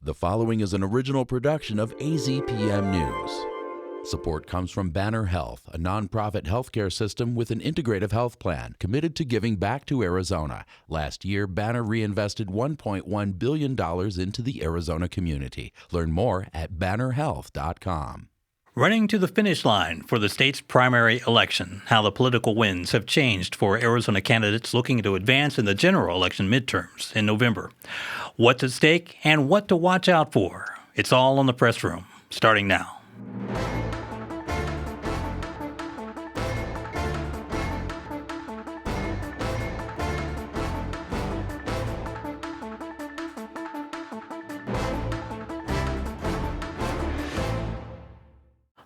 The following is an original production of AZPM News. Support comes from Banner Health, a nonprofit healthcare system with an integrative health plan committed to giving back to Arizona. Last year, Banner reinvested $1.1 billion into the Arizona community. Learn more at bannerhealth.com. Running to the finish line for the state's primary election, how the political winds have changed for Arizona candidates looking to advance in the general election midterms in November. What's at stake and what to watch out for? It's all on the press room, starting now.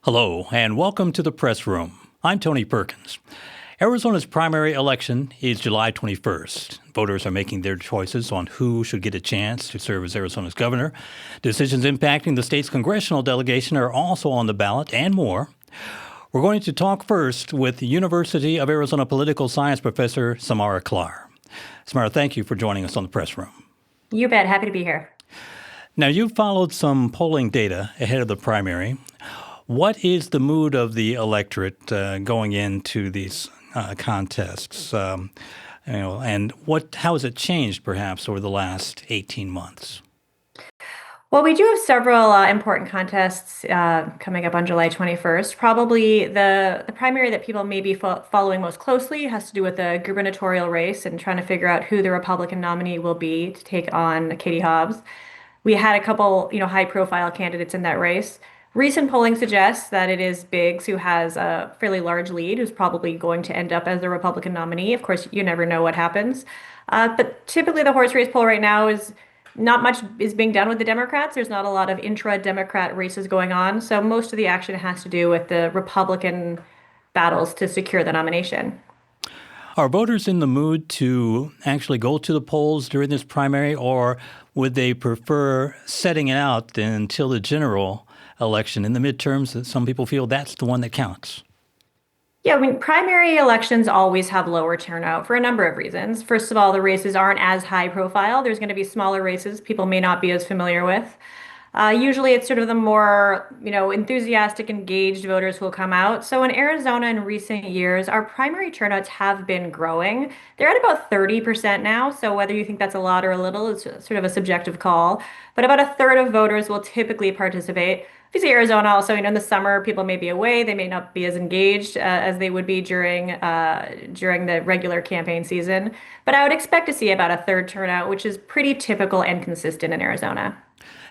Hello, and welcome to the press room. I'm Tony Perkins. Arizona's primary election is July 21st. Voters are making their choices on who should get a chance to serve as Arizona's governor. Decisions impacting the state's congressional delegation are also on the ballot, and more. We're going to talk first with University of Arizona political science professor Samara Klar. Samara, thank you for joining us on the press room. You bet. Happy to be here. Now, you've followed some polling data ahead of the primary. What is the mood of the electorate going into these contests? And how has it changed, perhaps, over the last 18 months? Well, we do have several important contests coming up on July 21st. Probably the primary that people may be following most closely has to do with the gubernatorial race and trying to figure out who the Republican nominee will be to take on Katie Hobbs. We had a couple, high-profile candidates in that race. Recent polling suggests that it is Biggs who has a fairly large lead, who's probably going to end up as the Republican nominee. Of course, you never know what happens. But typically the horse race poll right now is not much is being done with the Democrats. There's not a lot of intra-Democrat races going on. So most of the action has to do with the Republican battles to secure the nomination. Are voters in the mood to actually go to the polls during this primary, or would they prefer setting it out until the general election in the midterms, that some people feel that's the one that counts? Yeah, primary elections always have lower turnout for a number of reasons. First of all, the races aren't as high profile. There's going to be smaller races people may not be as familiar with. Usually it's sort of the more, enthusiastic, engaged voters who will come out. So in Arizona in recent years, our primary turnouts have been growing. They're at about 30% now. So whether you think that's a lot or a little, it's sort of a subjective call. But about a third of voters will typically participate. Obviously, Arizona also, in the summer, people may be away. They may not be as engaged as they would be during the regular campaign season. But I would expect to see about a third turnout, which is pretty typical and consistent in Arizona.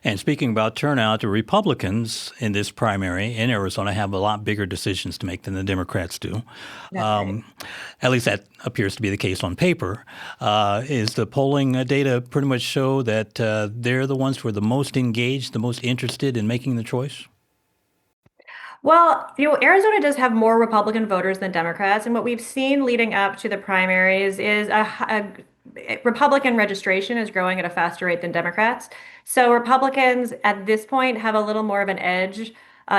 And speaking about turnout, the Republicans in this primary in Arizona have a lot bigger decisions to make than the Democrats do. Right. At least that appears to be the case on paper. Is the polling data pretty much show that they're the ones who are the most engaged, the most interested in making the choice? Well, Arizona does have more Republican voters than Democrats, and what we've seen leading up to the primaries is a Republican registration is growing at a faster rate than Democrats. So Republicans at this point have a little more of an edge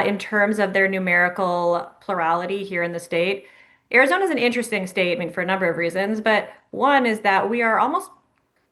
in terms of their numerical plurality here in the state. Arizona is an interesting state, for a number of reasons, but one is that we are almost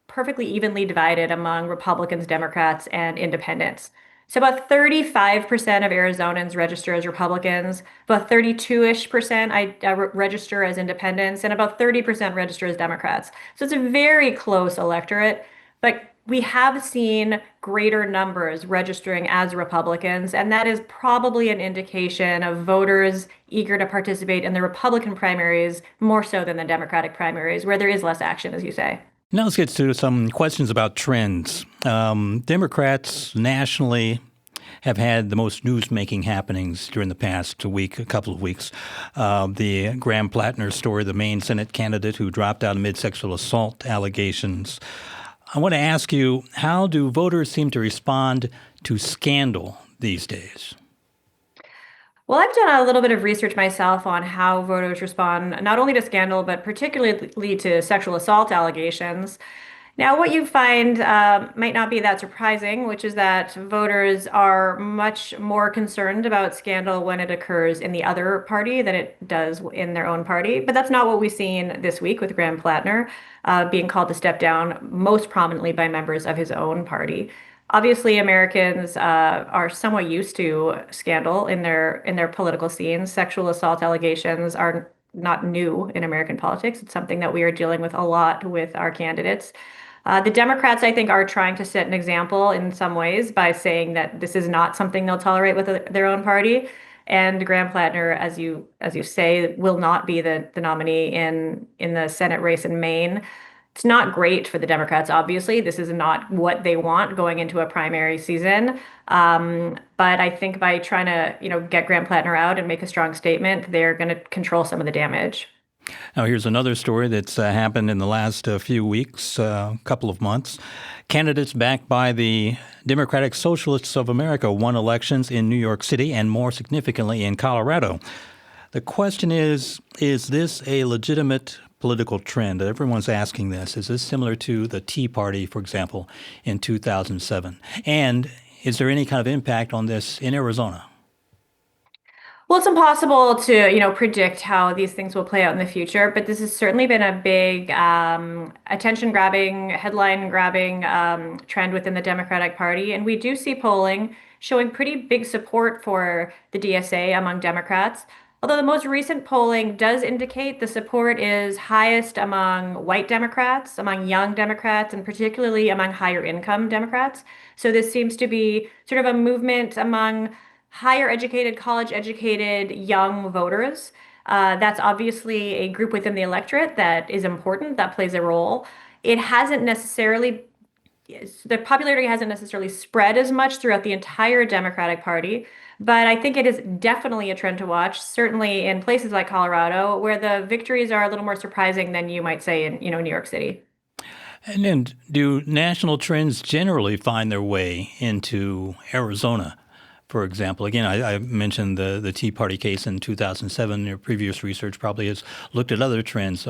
perfectly evenly divided among Republicans, Democrats, and independents. So about 35% of Arizonans register as Republicans, about 32-ish% register as independents, and about 30% register as Democrats. So it's a very close electorate, but we have seen greater numbers registering as Republicans, and that is probably an indication of voters eager to participate in the Republican primaries more so than the Democratic primaries, where there is less action, as you say. Now let's get to some questions about trends. Democrats nationally have had the most news-making happenings during the past week, a couple of weeks. The Graham Plattner story, the Maine Senate candidate who dropped out amid sexual assault allegations. I want to ask you, how do voters seem to respond to scandal these days? Well, I've done a little bit of research myself on how voters respond, not only to scandal, but particularly to sexual assault allegations. Now, what you find might not be that surprising, which is that voters are much more concerned about scandal when it occurs in the other party than it does in their own party. But that's not what we've seen this week with Graham Plattner being called to step down most prominently by members of his own party. Obviously, Americans are somewhat used to scandal in their political scenes. Sexual assault allegations are not new in American politics. It's something that we are dealing with a lot with our candidates. The Democrats, I think, are trying to set an example in some ways by saying that this is not something they'll tolerate with their own party. And Graham Plattner, as you say, will not be the nominee in the Senate race in Maine. It's not great for the Democrats, obviously. This is not what they want going into a primary season. But I think by trying to, get Graham Plattner out and make a strong statement, they're going to control some of the damage. Now, here's another story that's happened in the last few weeks, couple of months. Candidates backed by the Democratic Socialists of America won elections in New York City and, more significantly, in Colorado. The question is this a legitimate political trend? Everyone's asking this. Is this similar to the Tea Party, for example, in 2007? And is there any kind of impact on this in Arizona? Well, it's impossible to, predict how these things will play out in the future, but this has certainly been a big attention-grabbing, headline-grabbing trend within the Democratic Party. And we do see polling showing pretty big support for the DSA among Democrats. Although the most recent polling does indicate the support is highest among white Democrats, among young Democrats, and particularly among higher income Democrats. So this seems to be sort of a movement among higher educated, college educated young voters. That's obviously a group within the electorate that is important, that plays a role. It hasn't necessarily, the popularity hasn't necessarily spread as much throughout the entire Democratic Party, but I think it is definitely a trend to watch, certainly in places like Colorado, where the victories are a little more surprising than you might say in, New York City. And then do national trends generally find their way into Arizona? For example, again, I mentioned the Tea Party case in 2007. Your previous research probably has looked at other trends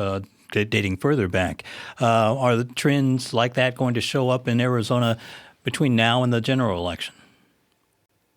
dating further back. Are the trends like that going to show up in Arizona between now and the general election?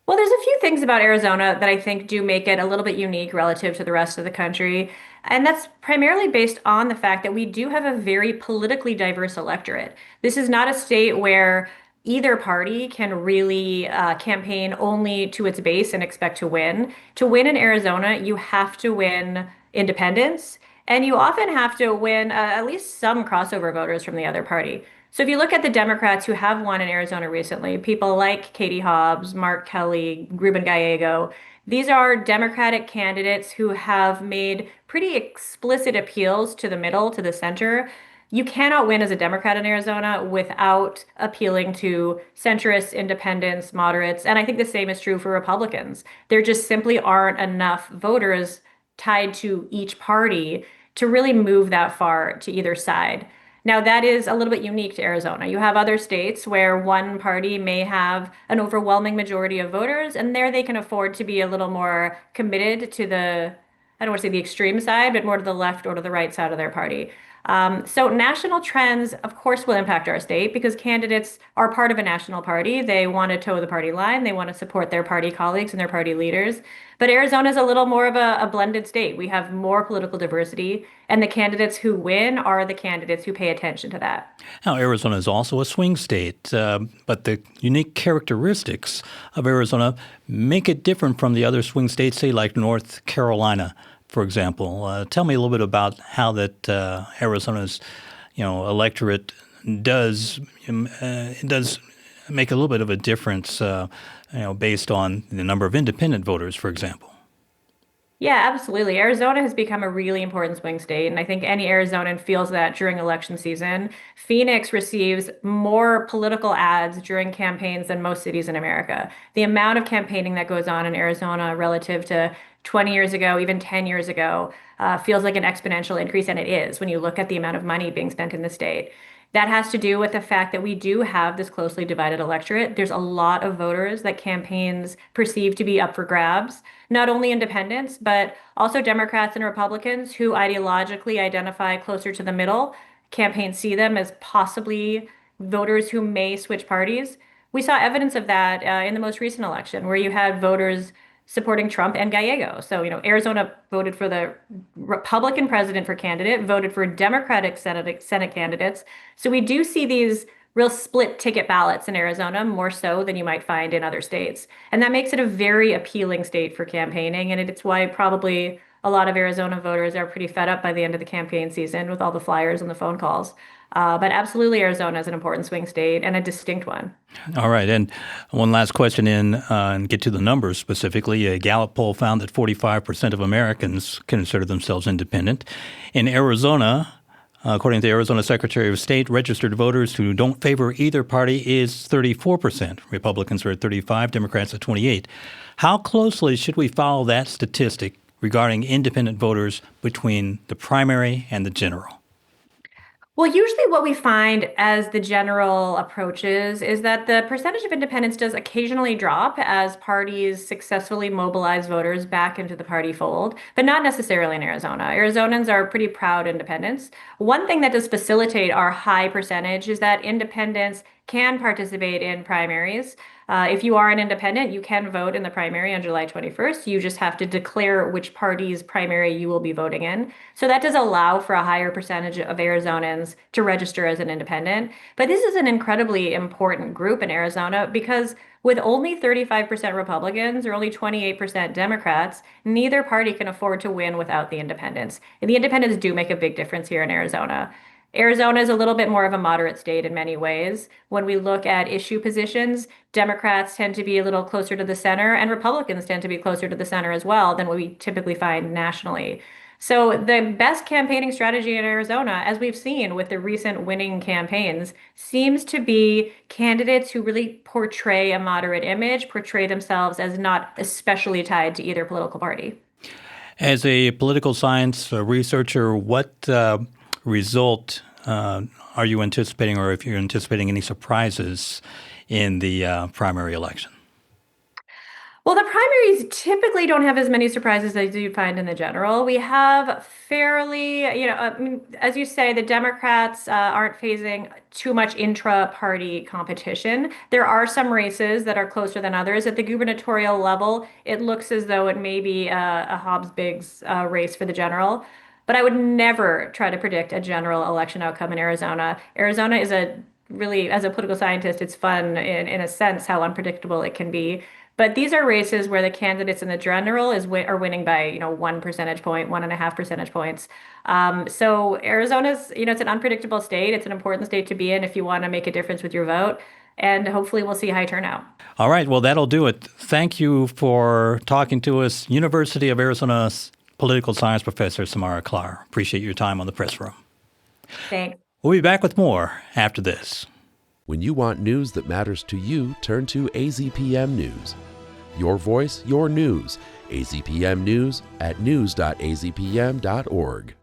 Well, there's a few things about Arizona that I think do make it a little bit unique relative to the rest of the country. And that's primarily based on the fact that we do have a very politically diverse electorate. This is not a state where either party can really campaign only to its base and expect to win. To win in Arizona, you have to win independents, and you often have to win at least some crossover voters from the other party. So if you look at the Democrats who have won in Arizona recently, people like Katie Hobbs, Mark Kelly, Ruben Gallego, these are Democratic candidates who have made pretty explicit appeals to the middle, to the center. You cannot win as a Democrat in Arizona without appealing to centrists, independents, moderates, and I think the same is true for Republicans. There just simply aren't enough voters tied to each party to really move that far to either side. Now, that is a little bit unique to Arizona. You have other states where one party may have an overwhelming majority of voters, and there they can afford to be a little more committed to I don't want to say the extreme side, but more to the left or to the right side of their party. So national trends, of course, will impact our state because candidates are part of a national party. They want to toe the party line. They want to support their party colleagues and their party leaders. But Arizona is a little more of a blended state. We have more political diversity, and the candidates who win are the candidates who pay attention to that. Now, Arizona is also a swing state, but the unique characteristics of Arizona make it different from the other swing states, say like North Carolina, for example. Tell me a little bit about how that Arizona's, electorate does make a little bit of a difference, based on the number of independent voters, for example. Yeah, absolutely. Arizona has become a really important swing state, and I think any Arizonan feels that during election season. Phoenix receives more political ads during campaigns than most cities in America. The amount of campaigning that goes on in Arizona relative to 20 years ago, even 10 years ago, feels like an exponential increase, and it is when you look at the amount of money being spent in the state. That has to do with the fact that we do have this closely divided electorate. There's a lot of voters that campaigns perceive to be up for grabs, not only independents, but also Democrats and Republicans who ideologically identify closer to the middle. Campaigns see them as possibly voters who may switch parties. We saw evidence of that in the most recent election, where you had voters supporting Trump and Gallego. So, Arizona voted for the Republican president for candidate, voted for Democratic Senate candidates. So we do see these real split ticket ballots in Arizona, more so than you might find in other states. And that makes it a very appealing state for campaigning. And it's why probably a lot of Arizona voters are pretty fed up by the end of the campaign season with all the flyers and the phone calls. But absolutely, Arizona is an important swing state and a distinct one. All right. And one last question and get to the numbers specifically. A Gallup poll found that 45% of Americans consider themselves independent. In Arizona, according to the Arizona Secretary of State, registered voters who don't favor either party is 34%. Republicans are at 35, Democrats at 28. How closely should we follow that statistic regarding independent voters between the primary and the general? Well, usually what we find as the general approaches is that the percentage of independents does occasionally drop as parties successfully mobilize voters back into the party fold, but not necessarily in Arizona. Arizonans are pretty proud independents. One thing that does facilitate our high percentage is that independents can participate in primaries. If you are an independent, you can vote in the primary on July 21st. You just have to declare which party's primary you will be voting in. So that does allow for a higher percentage of Arizonans to register as an independent. But this is an incredibly important group in Arizona because with only 35% Republicans or only 28% Democrats, neither party can afford to win without the independents. And the independents do make a big difference here in Arizona. Arizona is a little bit more of a moderate state in many ways. When we look at issue positions, Democrats tend to be a little closer to the center, and Republicans tend to be closer to the center as well than what we typically find nationally. So, the best campaigning strategy in Arizona, as we've seen with the recent winning campaigns, seems to be candidates who really portray a moderate image, portray themselves as not especially tied to either political party. As a political science researcher, what result are you anticipating, or if you're anticipating any surprises in the primary election? Well, the primaries typically don't have as many surprises as you find in the general. We have fairly, as you say, the Democrats aren't facing too much intra-party competition. There are some races that are closer than others. At the gubernatorial level, it looks as though it may be a Hobbs-Biggs race for the general. But I would never try to predict a general election outcome in Arizona. Arizona is really, as a political scientist, it's fun in a sense how unpredictable it can be. But these are races where the candidates in the general are winning by 1 percentage point, 1.5 percentage points. So Arizona's it's an unpredictable state. It's an important state to be in if you want to make a difference with your vote. And hopefully we'll see high turnout. All right. Well, that'll do it. Thank you for talking to us, University of Arizona political science professor Samara Klar. Appreciate your time on the Press Room. Thanks. We'll be back with more after this. When you want news that matters to you, turn to AZPM News. Your voice, your news. AZPM News at news.azpm.org.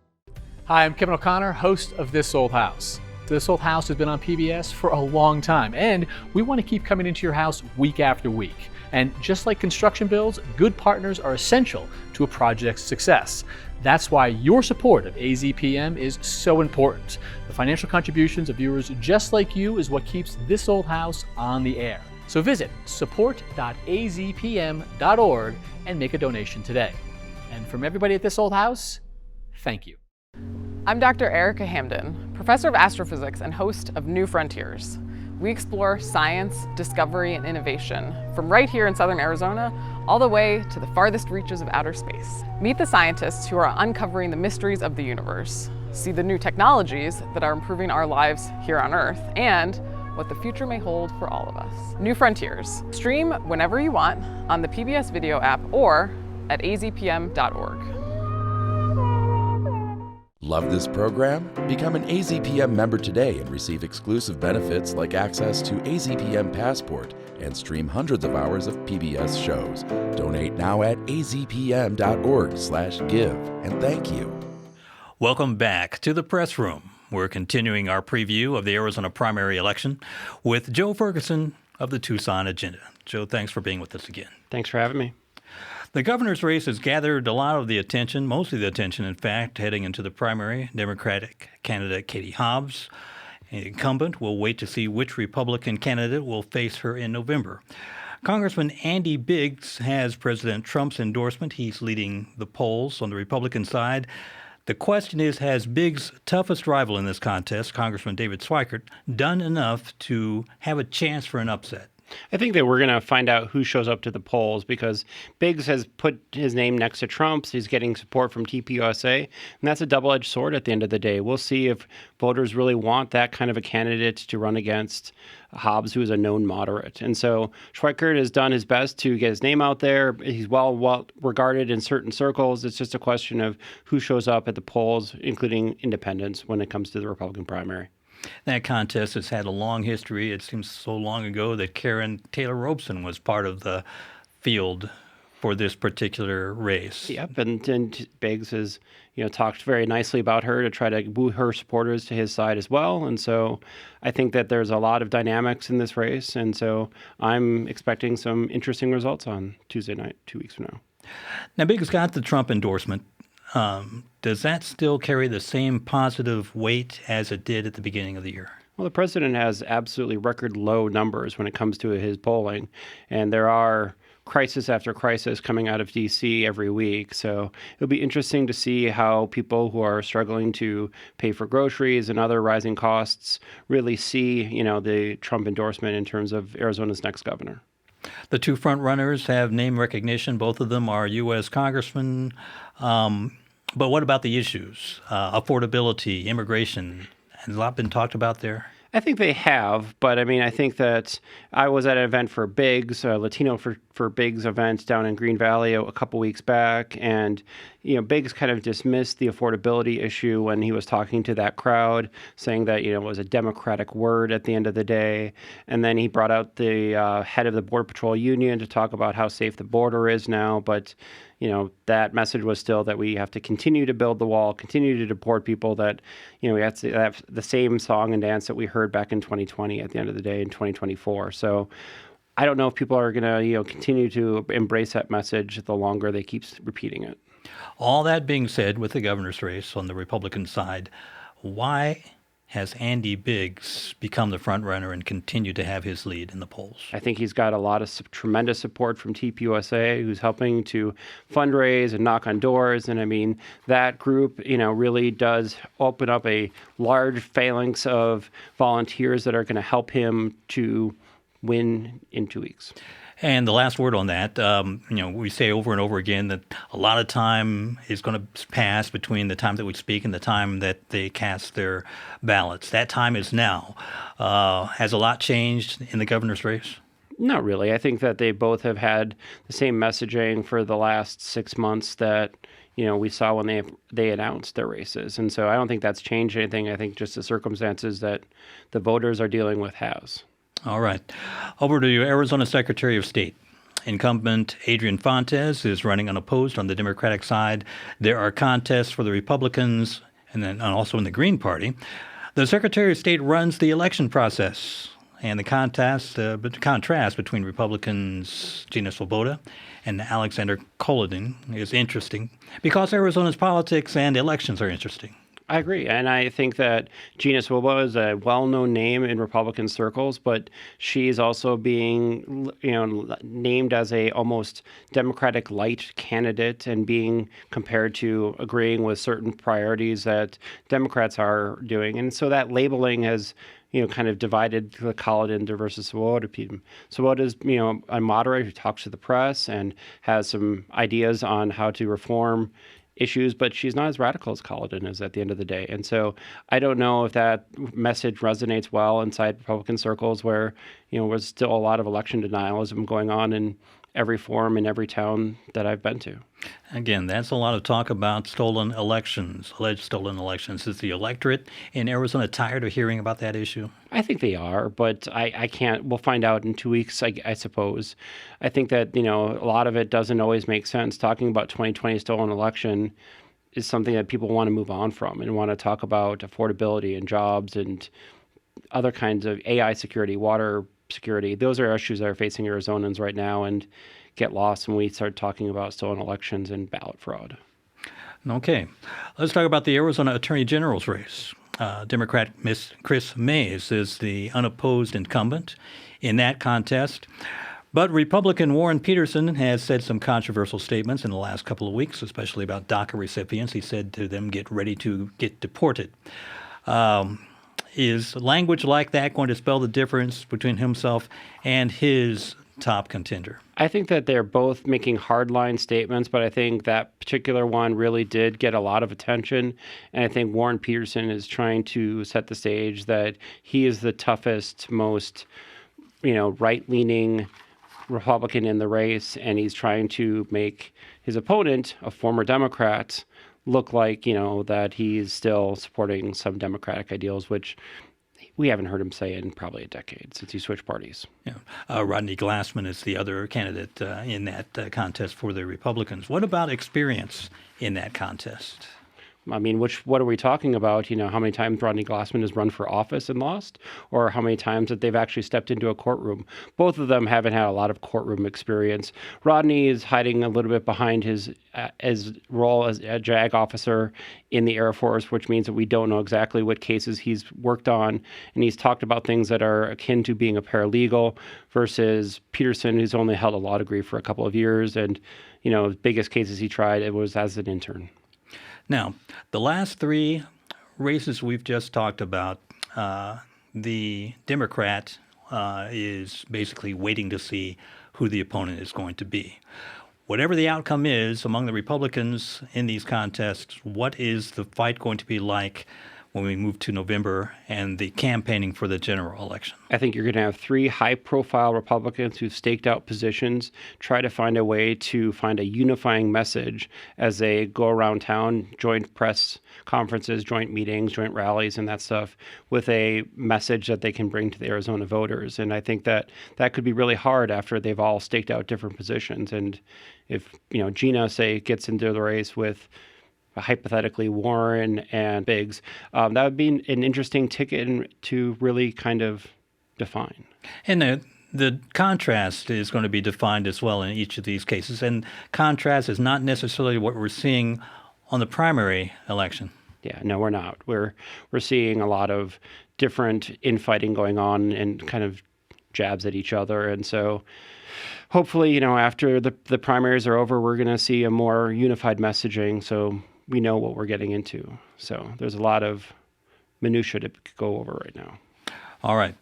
Hi, I'm Kevin O'Connor, host of This Old House. This Old House has been on PBS for a long time, and we want to keep coming into your house week after week. And just like construction builds, good partners are essential to a project's success. That's why your support of AZPM is so important. The financial contributions of viewers just like you is what keeps This Old House on the air. So visit support.azpm.org and make a donation today. And from everybody at This Old House, thank you. I'm Dr. Erica Hamden, professor of astrophysics and host of New Frontiers. We explore science, discovery, and innovation from right here in southern Arizona all the way to the farthest reaches of outer space. Meet the scientists who are uncovering the mysteries of the universe, see the new technologies that are improving our lives here on Earth, and what the future may hold for all of us. New Frontiers. Stream whenever you want on the PBS video app or at azpm.org. Love this program? Become an AZPM member today and receive exclusive benefits like access to AZPM Passport and stream hundreds of hours of PBS shows. Donate now at azpm.org/give. And thank you. Welcome back to the Press Room. We're continuing our preview of the Arizona primary election with Joe Ferguson of the Tucson Agenda. Joe, thanks for being with us again. Thanks for having me. The governor's race has gathered a lot of the attention, most of the attention, in fact, heading into the primary. Democratic candidate Katie Hobbs, an incumbent, will wait to see which Republican candidate will face her in November. Congressman Andy Biggs has President Trump's endorsement. He's leading the polls on the Republican side. The question is, has Biggs' toughest rival in this contest, Congressman David Schweikert, done enough to have a chance for an upset? I think that we're going to find out who shows up to the polls because Biggs has put his name next to Trump's. He's getting support from TPUSA, and that's a double-edged sword at the end of the day. We'll see if voters really want that kind of a candidate to run against Hobbs, who is a known moderate. And so Schweikert has done his best to get his name out there. He's well regarded in certain circles. It's just a question of who shows up at the polls, including independents, when it comes to the Republican primary. That contest has had a long history. It seems so long ago that Karen Taylor Robeson was part of the field for this particular race. Yep, and Biggs has talked very nicely about her to try to woo her supporters to his side as well. And so I think that there's a lot of dynamics in this race. And so I'm expecting some interesting results on Tuesday night, 2 weeks from now. Now, Biggs got the Trump endorsement. Does that still carry the same positive weight as it did at the beginning of the year? Well, the president has absolutely record low numbers when it comes to his polling, and there are crisis after crisis coming out of D.C. every week. So it'll be interesting to see how people who are struggling to pay for groceries and other rising costs really see, the Trump endorsement in terms of Arizona's next governor. The two front runners have name recognition. Both of them are U.S. congressmen. But what about the issues? Affordability, immigration, has a lot been talked about there? I think they have, but I think that I was at an event for Biggs, a Latino for Biggs event down in Green Valley a couple weeks back, and Biggs kind of dismissed the affordability issue when he was talking to that crowd, saying that it was a Democratic word at the end of the day, and then he brought out the head of the Border Patrol Union to talk about how safe the border is now, but that message was still that we have to continue to build the wall, continue to deport people, that, we have to have the same song and dance that we heard back in 2020 at the end of the day in 2024. So I don't know if people are going to, continue to embrace that message the longer they keep repeating it. All that being said, with the governor's race on the Republican side, why has Andy Biggs become the front runner and continued to have his lead in the polls? I think he's got a lot of tremendous support from TPUSA, who's helping to fundraise and knock on doors. And that group, really does open up a large phalanx of volunteers that are going to help him to win in 2 weeks. And the last word on that, we say over and over again that a lot of time is going to pass between the time that we speak and the time that they cast their ballots. That time is now. Has a lot changed in the governor's race? Not really. I think that they both have had the same messaging for the last 6 months that we saw when they announced their races. And so I don't think that's changed anything. I think just the circumstances that the voters are dealing with has. All right. Over to Arizona Secretary of State. Incumbent Adrian Fontes is running unopposed on the Democratic side. There are contests for the Republicans and also in the Green Party. The Secretary of State runs the election process, and the contrast between Republicans Gina Swoboda and Alexander Kolodin is interesting because Arizona's politics and elections are interesting. I agree. And I think that Gina Swoboda is a well-known name in Republican circles, but she's also being, named as a almost Democratic light candidate and being compared to agreeing with certain priorities that Democrats are doing. And so that labeling has, kind of divided the Kolodin versus Swoboda team. Swoboda is, a moderate who talks to the press and has some ideas on how to reform issues, but she's not as radical as Kolodin is at the end of the day. And so I don't know if that message resonates well inside Republican circles where, there's still a lot of election denialism going on in every forum in every town that I've been to. Again, that's a lot of talk about stolen elections, alleged stolen elections. Is the electorate in Arizona tired of hearing about that issue? I think they are, but I can't. We'll find out in 2 weeks, I suppose. I think that, a lot of it doesn't always make sense. Talking about 2020 stolen election is something that people want to move on from and want to talk about affordability and jobs and other kinds of AI security, water security. Those are issues that are facing Arizonans right now and get lost when we start talking about stolen elections and ballot fraud. Okay. Let's talk about the Arizona Attorney General's race. Democrat Miss Chris Mays is the unopposed incumbent in that contest. But Republican Warren Peterson has said some controversial statements in the last couple of weeks, especially about DACA recipients. He said to them, get ready to get deported. Is language like that going to spell the difference between himself and his top contender? I think that they're both making hardline statements, but I think that particular one really did get a lot of attention. And I think Warren Peterson is trying to set the stage that he is the toughest, most, right-leaning Republican in the race, and he's trying to make his opponent, a former Democrat, look like, that he's still supporting some Democratic ideals, which we haven't heard him say in probably a decade since he switched parties. Yeah. Rodney Glassman is the other candidate in that contest for the Republicans. What about experience in that contest? I mean, what are we talking about? How many times Rodney Glassman has run for office and lost, or how many times that they've actually stepped into a courtroom? Both of them haven't had a lot of courtroom experience. Rodney is hiding a little bit behind his role as a JAG officer in the Air Force, which means that we don't know exactly what cases he's worked on. And he's talked about things that are akin to being a paralegal versus Peterson, who's only held a law degree for a couple of years. And, the biggest cases he tried, it was as an intern. Now, the last three races we've just talked about, the Democrat is basically waiting to see who the opponent is going to be. Whatever the outcome is among the Republicans in these contests, what is the fight going to be like when we move to November and the campaigning for the general election? I think you're going to have three high-profile Republicans who've staked out positions, try to find a way to find a unifying message as they go around town, joint press conferences, joint meetings, joint rallies, and that stuff, with a message that they can bring to the Arizona voters. And I think that could be really hard after they've all staked out different positions. And if, Gina, say, gets into the race with hypothetically Warren and Biggs, that would be an interesting ticket to really kind of define. And the contrast is going to be defined as well in each of these cases. And contrast is not necessarily what we're seeing on the primary election. Yeah, no, we're not. We're seeing a lot of different infighting going on and kind of jabs at each other. And so hopefully, after the primaries are over, we're going to see a more unified messaging. So we know what we're getting into. So there's a lot of minutia to go over right now. All right.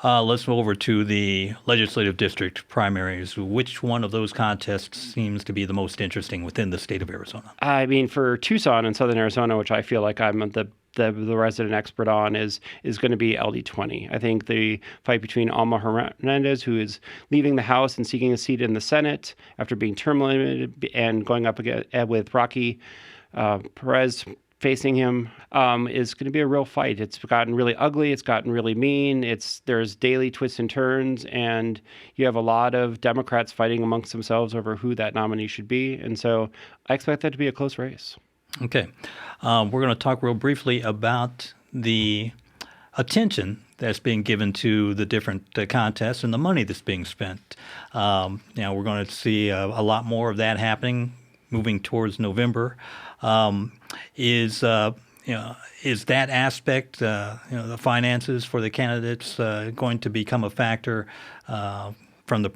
Let's move over to the legislative district primaries. Which one of those contests seems to be the most interesting within the state of Arizona? I mean, for Tucson and Southern Arizona, which I feel like I'm the resident expert on, is going to be LD20. I think the fight between Alma Hernandez, who is leaving the House and seeking a seat in the Senate after being term limited, and going up again with Rocky Perez facing him, is going to be a real fight. It's gotten really ugly. It's gotten really mean. There's daily twists and turns, and you have a lot of Democrats fighting amongst themselves over who that nominee should be. And so I expect that to be a close race. Okay. We're going to talk real briefly about the attention that's being given to the different contests and the money that's being spent. We're going to see a lot more of that happening moving towards November. Is that aspect, the finances for the candidates, going to become a factor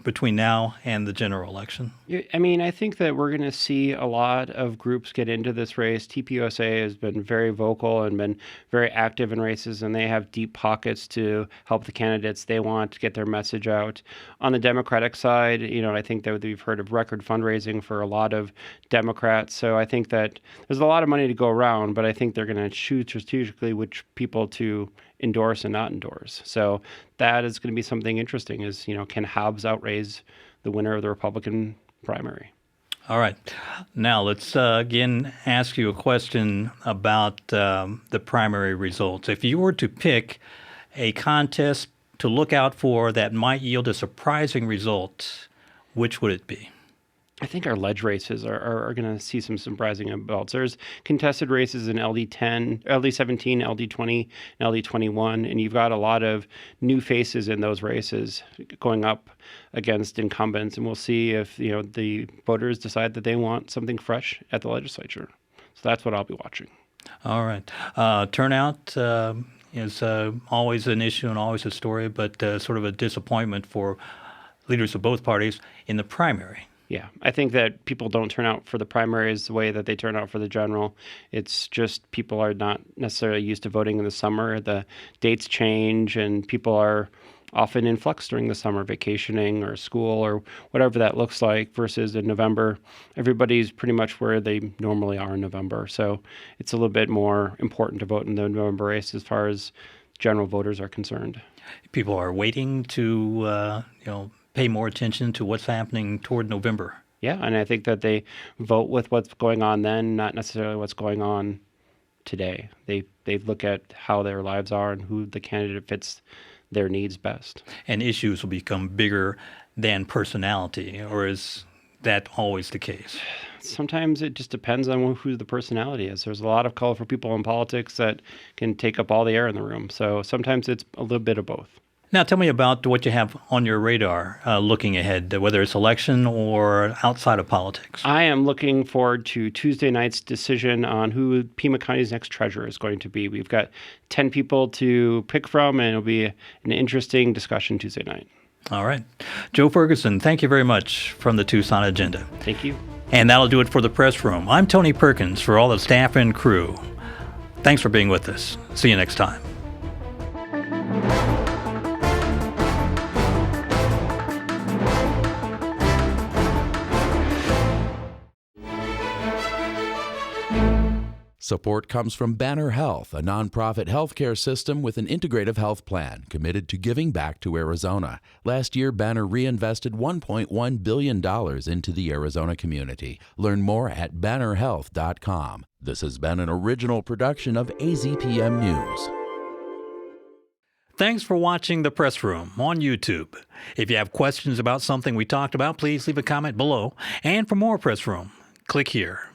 between now and the general election? I mean, I think that we're going to see a lot of groups get into this race. TPUSA has been very vocal and been very active in races, and they have deep pockets to help the candidates they want to get their message out. On the Democratic side, I think that we've heard of record fundraising for a lot of Democrats. So I think that there's a lot of money to go around, but I think they're going to choose strategically which people to endorse and not endorse. So that is going to be something interesting is, can Hobbs outraise the winner of the Republican primary? All right. Now let's again ask you a question about the primary results. If you were to pick a contest to look out for that might yield a surprising result, which would it be? I think our ledge races are going to see some surprising results. There's contested races in LD10, LD17, LD20, and LD21, and you've got a lot of new faces in those races going up against incumbents, and we'll see if the voters decide that they want something fresh at the legislature. So that's what I'll be watching. All right. Turnout is always an issue and always a story, but sort of a disappointment for leaders of both parties in the primary. Yeah, I think that people don't turn out for the primaries the way that they turn out for the general. It's just people are not necessarily used to voting in the summer. The dates change, and people are often in flux during the summer, vacationing or school or whatever that looks like, versus in November, everybody's pretty much where they normally are in November. So it's a little bit more important to vote in the November race as far as general voters are concerned. People are waiting to, pay more attention to what's happening toward November. Yeah, and I think that they vote with what's going on then, not necessarily what's going on today. They look at how their lives are and who the candidate fits their needs best. And issues will become bigger than personality, or is that always the case? Sometimes it just depends on who the personality is. There's a lot of colorful people in politics that can take up all the air in the room. So sometimes it's a little bit of both. Now, tell me about what you have on your radar looking ahead, whether it's election or outside of politics. I am looking forward to Tuesday night's decision on who Pima County's next treasurer is going to be. We've got 10 people to pick from, and it'll be an interesting discussion Tuesday night. All right. Joe Ferguson, thank you very much from the Tucson Agenda. Thank you. And that'll do it for the press room. I'm Tony Perkins for all the staff and crew. Thanks for being with us. See you next time. Support comes from Banner Health, a nonprofit healthcare system with an integrative health plan committed to giving back to Arizona. Last year, Banner reinvested $1.1 billion into the Arizona community. Learn more at bannerhealth.com. This has been an original production of AZPM News. Thanks for watching The Press Room on YouTube. If you have questions about something we talked about, please leave a comment below. And for more Press Room, click here.